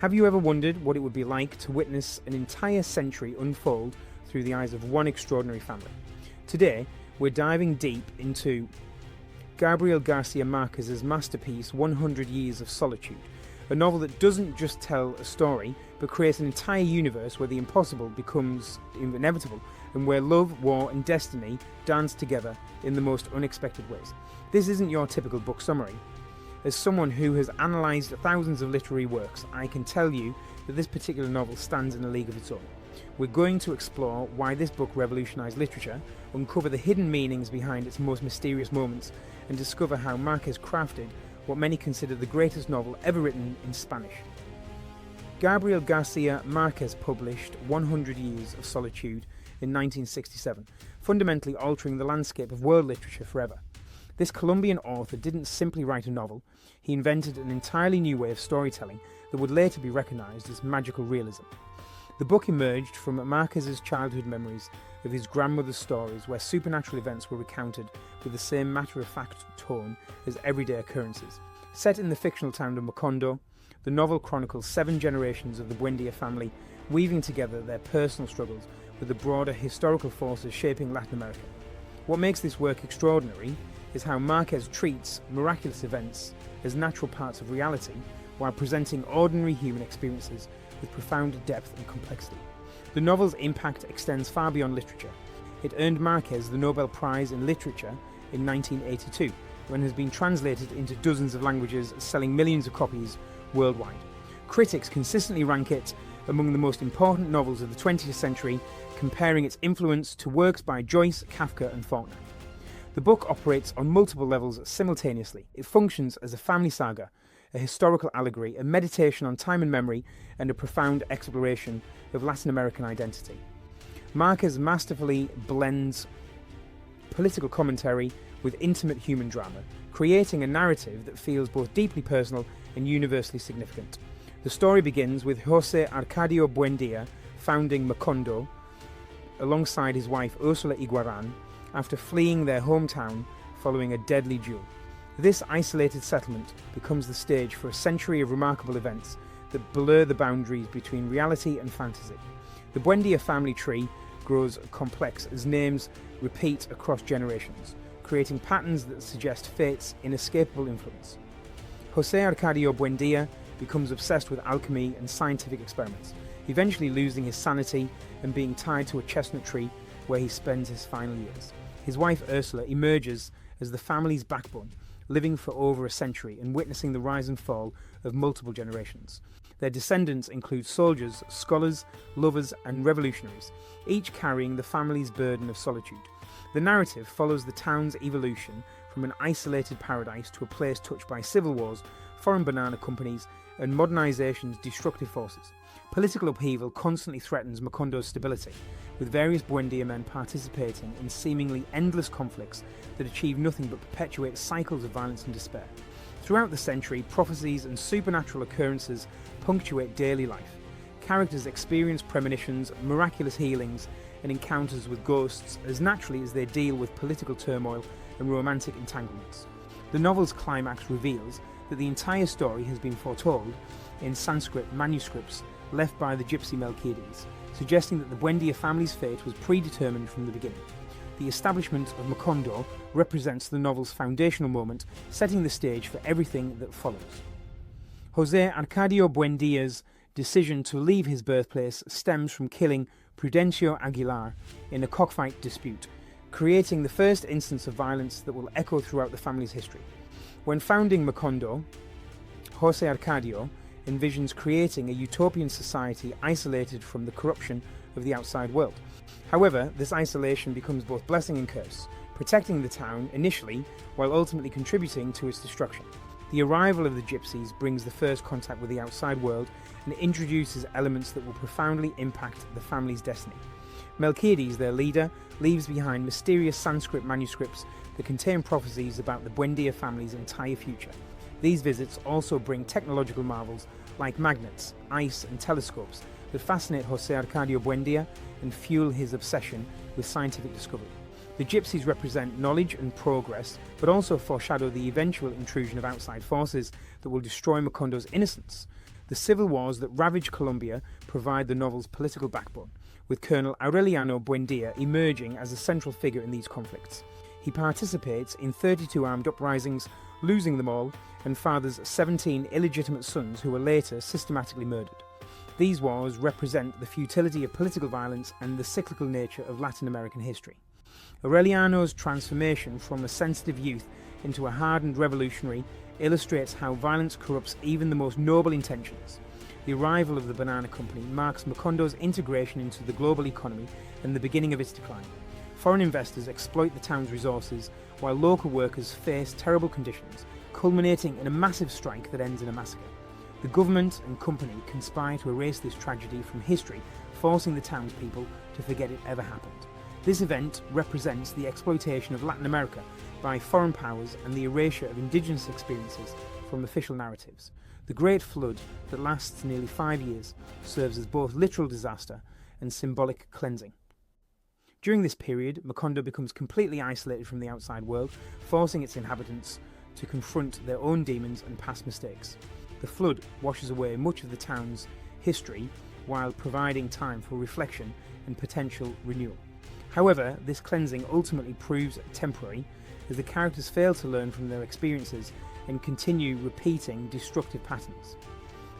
Have you ever wondered what it would be like to witness an entire century unfold through the eyes of one extraordinary family? Today, we're diving deep into Gabriel Garcia Marquez's masterpiece, 100 Years of Solitude, a novel that doesn't just tell a story, but creates an entire universe where the impossible becomes inevitable, and where love, war, and destiny dance together in the most unexpected ways. This isn't your typical book summary. As someone who has analysed thousands of literary works, I can tell you that this particular novel stands in a league of its own. We're going to explore why this book revolutionised literature, uncover the hidden meanings behind its most mysterious moments, and discover how Marquez crafted what many consider the greatest novel ever written in Spanish. Gabriel Garcia Marquez published 100 Years of Solitude in 1967, fundamentally altering the landscape of world literature forever. This Colombian author didn't simply write a novel, he invented an entirely new way of storytelling that would later be recognised as magical realism. The book emerged from Marquez's childhood memories of his grandmother's stories, where supernatural events were recounted with the same matter-of-fact tone as everyday occurrences. Set in the fictional town of Macondo, the novel chronicles 7 generations of the Buendía family, weaving together their personal struggles with the broader historical forces shaping Latin America. What makes this work extraordinary is how Marquez treats miraculous events as natural parts of reality while presenting ordinary human experiences with profound depth and complexity. The novel's impact extends far beyond literature. It earned Marquez the Nobel Prize in Literature in 1982, and has been translated into dozens of languages, selling millions of copies worldwide. Critics consistently rank it among the most important novels of the 20th century, comparing its influence to works by Joyce, Kafka, and Faulkner. The book operates on multiple levels simultaneously. It functions as a family saga, a historical allegory, a meditation on time and memory, and a profound exploration of Latin American identity. Marquez masterfully blends political commentary with intimate human drama, creating a narrative that feels both deeply personal and universally significant. The story begins with José Arcadio Buendía founding Macondo alongside his wife Ursula Iguarán after fleeing their hometown following a deadly duel. This isolated settlement becomes the stage for a century of remarkable events that blur the boundaries between reality and fantasy. The Buendía family tree grows complex as names repeat across generations, creating patterns that suggest fate's inescapable influence. José Arcadio Buendía becomes obsessed with alchemy and scientific experiments, eventually losing his sanity and being tied to a chestnut tree where he spends his final years. His wife Ursula emerges as the family's backbone, living for over a century and witnessing the rise and fall of multiple generations. Their descendants include soldiers, scholars, lovers, and revolutionaries, each carrying the family's burden of solitude. The narrative follows the town's evolution from an isolated paradise to a place touched by civil wars, foreign banana companies, and modernization's destructive forces. Political upheaval constantly threatens Macondo's stability, with various Buendía men participating in seemingly endless conflicts that achieve nothing but perpetuate cycles of violence and despair. Throughout the century, prophecies and supernatural occurrences punctuate daily life. Characters experience premonitions, miraculous healings, and encounters with ghosts as naturally as they deal with political turmoil and romantic entanglements. The novel's climax reveals that the entire story has been foretold in Sanskrit manuscripts left by the gypsy Melquiades, suggesting that the Buendía family's fate was predetermined from the beginning. The establishment of Macondo represents the novel's foundational moment, setting the stage for everything that follows. José Arcadio Buendía's decision to leave his birthplace stems from killing Prudencio Aguilar in a cockfight dispute, creating the first instance of violence that will echo throughout the family's history. When founding Macondo, José Arcadio envisions creating a utopian society isolated from the corruption of the outside world. However, this isolation becomes both blessing and curse, protecting the town initially while ultimately contributing to its destruction. The arrival of the gypsies brings the first contact with the outside world and introduces elements that will profoundly impact the family's destiny. Melquiades, their leader, leaves behind mysterious Sanskrit manuscripts that contain prophecies about the Buendía family's entire future. These visits also bring technological marvels like magnets, ice, and telescopes that fascinate José Arcadio Buendía and fuel his obsession with scientific discovery. The gypsies represent knowledge and progress, but also foreshadow the eventual intrusion of outside forces that will destroy Macondo's innocence. The civil wars that ravage Colombia provide the novel's political backbone, with Colonel Aureliano Buendía emerging as a central figure in these conflicts. He participates in 32 armed uprisings, losing them all, and fathers 17 illegitimate sons who were later systematically murdered. These wars represent the futility of political violence and the cyclical nature of Latin American history. Aureliano's transformation from a sensitive youth into a hardened revolutionary illustrates how violence corrupts even the most noble intentions. The arrival of the Banana Company marks Macondo's integration into the global economy and the beginning of its decline. Foreign investors exploit the town's resources, while local workers face terrible conditions, culminating in a massive strike that ends in a massacre. The government and company conspire to erase this tragedy from history, forcing the townspeople to forget it ever happened. This event represents the exploitation of Latin America by foreign powers and the erasure of indigenous experiences from official narratives. The Great Flood, that lasts nearly 5 years, serves as both literal disaster and symbolic cleansing. During this period, Macondo becomes completely isolated from the outside world, forcing its inhabitants to confront their own demons and past mistakes. The flood washes away much of the town's history while providing time for reflection and potential renewal. However, this cleansing ultimately proves temporary, as the characters fail to learn from their experiences and continue repeating destructive patterns.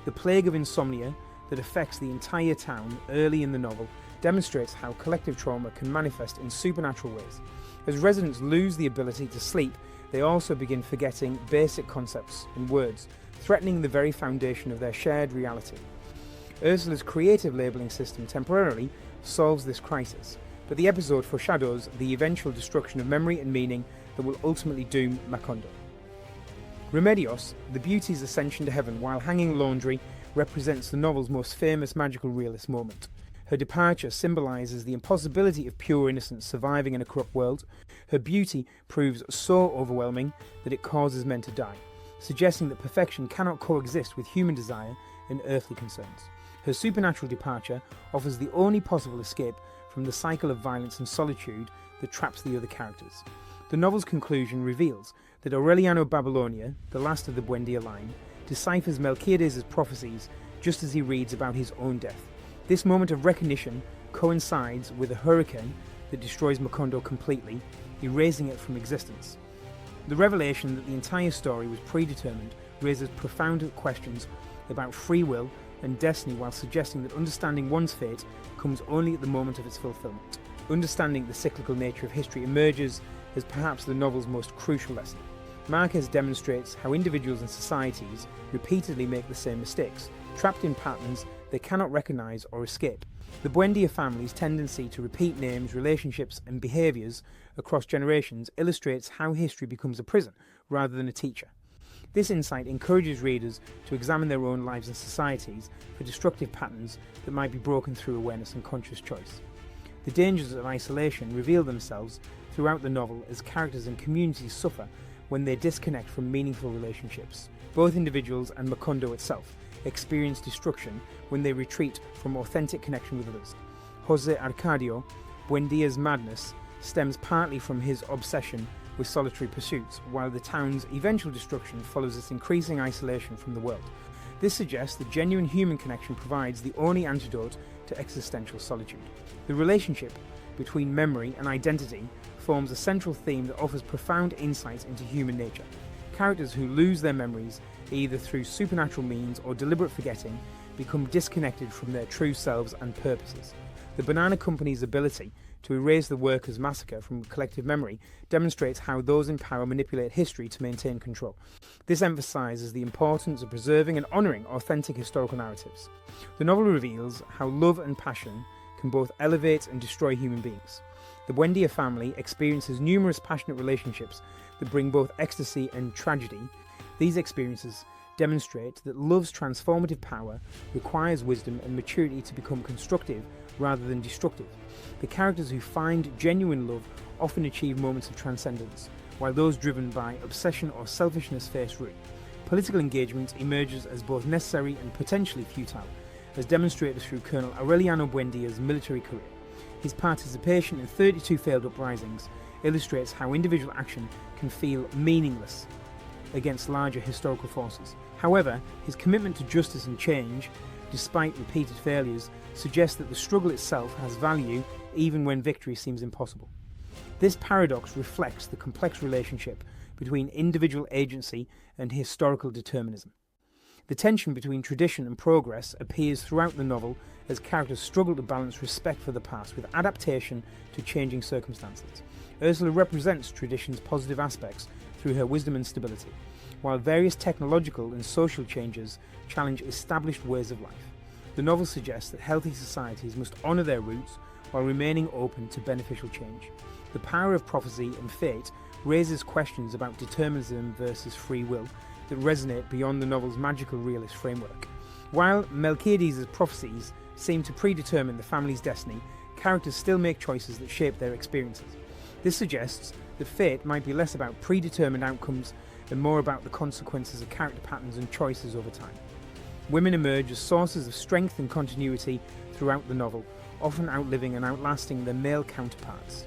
The plague of insomnia that affects the entire town early in the novel demonstrates how collective trauma can manifest in supernatural ways. As residents lose the ability to sleep, they also begin forgetting basic concepts and words, threatening the very foundation of their shared reality. Ursula's creative labelling system temporarily solves this crisis, but the episode foreshadows the eventual destruction of memory and meaning that will ultimately doom Macondo. Remedios, the beauty's ascension to heaven while hanging laundry, represents the novel's most famous magical realist moment. Her departure symbolises the impossibility of pure innocence surviving in a corrupt world. Her beauty proves so overwhelming that it causes men to die, suggesting that perfection cannot coexist with human desire and earthly concerns. Her supernatural departure offers the only possible escape from the cycle of violence and solitude that traps the other characters. The novel's conclusion reveals that Aureliano Babylonia, the last of the Buendía line, deciphers Melquiades' prophecies just as he reads about his own death. This moment of recognition coincides with a hurricane that destroys Macondo completely, erasing it from existence. The revelation that the entire story was predetermined raises profound questions about free will and destiny, while suggesting that understanding one's fate comes only at the moment of its fulfillment. Understanding the cyclical nature of history emerges as perhaps the novel's most crucial lesson. Marquez demonstrates how individuals and societies repeatedly make the same mistakes, trapped in patterns they cannot recognise or escape. The Buendía family's tendency to repeat names, relationships and behaviours across generations illustrates how history becomes a prison rather than a teacher. This insight encourages readers to examine their own lives and societies for destructive patterns that might be broken through awareness and conscious choice. The dangers of isolation reveal themselves throughout the novel as characters and communities suffer when they disconnect from meaningful relationships. Both individuals and Macondo itself experience destruction when they retreat from authentic connection with others. José Arcadio, Buendía's madness stems partly from his obsession with solitary pursuits, while the town's eventual destruction follows its increasing isolation from the world. This suggests that genuine human connection provides the only antidote to existential solitude. The relationship between memory and identity forms a central theme that offers profound insights into human nature. Characters who lose their memories, either through supernatural means or deliberate forgetting, become disconnected from their true selves and purposes. The Banana Company's ability to erase the workers' massacre from collective memory demonstrates how those in power manipulate history to maintain control. This emphasises the importance of preserving and honouring authentic historical narratives. The novel reveals how love and passion can both elevate and destroy human beings. The Buendía family experiences numerous passionate relationships that bring both ecstasy and tragedy. These experiences demonstrate that love's transformative power requires wisdom and maturity to become constructive rather than destructive. The characters who find genuine love often achieve moments of transcendence, while those driven by obsession or selfishness face ruin. Political engagement emerges as both necessary and potentially futile, as demonstrated through Colonel Aureliano Buendía's military career. His participation in 32 failed uprisings illustrates how individual action can feel meaningless against larger historical forces. However, his commitment to justice and change, despite repeated failures, suggests that the struggle itself has value even when victory seems impossible. This paradox reflects the complex relationship between individual agency and historical determinism. The tension between tradition and progress appears throughout the novel as characters struggle to balance respect for the past with adaptation to changing circumstances. Ursula represents tradition's positive aspects through her wisdom and stability, while various technological and social changes challenge established ways of life. The novel suggests that healthy societies must honour their roots while remaining open to beneficial change. The power of prophecy and fate raises questions about determinism versus free will that resonate beyond the novel's magical realist framework. While Melchiades' prophecies seem to predetermine the family's destiny, characters still make choices that shape their experiences. This suggests that fate might be less about predetermined outcomes and more about the consequences of character patterns and choices over time. Women emerge as sources of strength and continuity throughout the novel, often outliving and outlasting their male counterparts.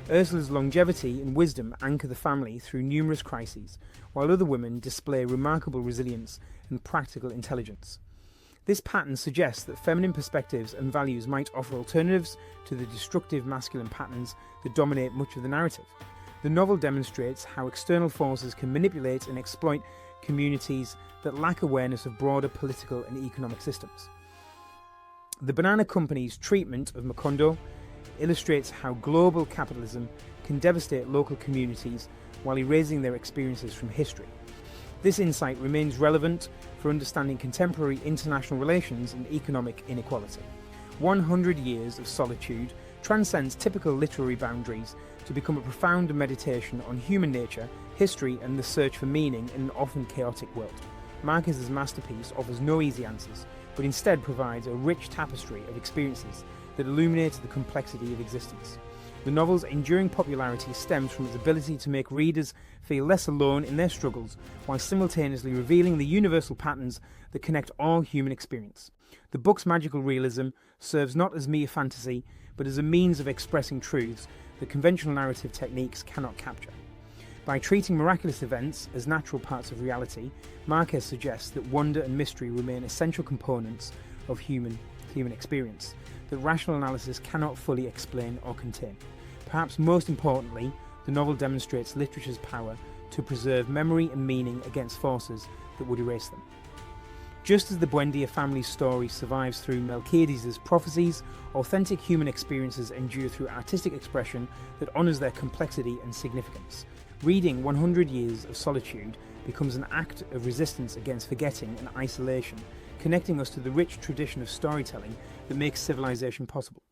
Ursula's longevity and wisdom anchor the family through numerous crises, while other women display remarkable resilience and practical intelligence. This pattern suggests that feminine perspectives and values might offer alternatives to the destructive masculine patterns that dominate much of the narrative. The novel demonstrates how external forces can manipulate and exploit communities that lack awareness of broader political and economic systems. The Banana Company's treatment of Macondo illustrates how global capitalism can devastate local communities while erasing their experiences from history. This insight remains relevant for understanding contemporary international relations and economic inequality. 100 Years of Solitude transcends typical literary boundaries to become a profound meditation on human nature, history, and the search for meaning in an often chaotic world. Marquez's masterpiece offers no easy answers, but instead provides a rich tapestry of experiences that illuminates the complexity of existence. The novel's enduring popularity stems from its ability to make readers feel less alone in their struggles, while simultaneously revealing the universal patterns that connect all human experience. The book's magical realism serves not as mere fantasy, but as a means of expressing truths that conventional narrative techniques cannot capture. By treating miraculous events as natural parts of reality, Marquez suggests that wonder and mystery remain essential components of human experience that rational analysis cannot fully explain or contain. Perhaps most importantly, the novel demonstrates literature's power to preserve memory and meaning against forces that would erase them. Just as the Buendía family's story survives through Melchiades' prophecies, authentic human experiences endure through artistic expression that honours their complexity and significance. Reading 100 Years of Solitude becomes an act of resistance against forgetting and isolation, connecting us to the rich tradition of storytelling that makes civilization possible.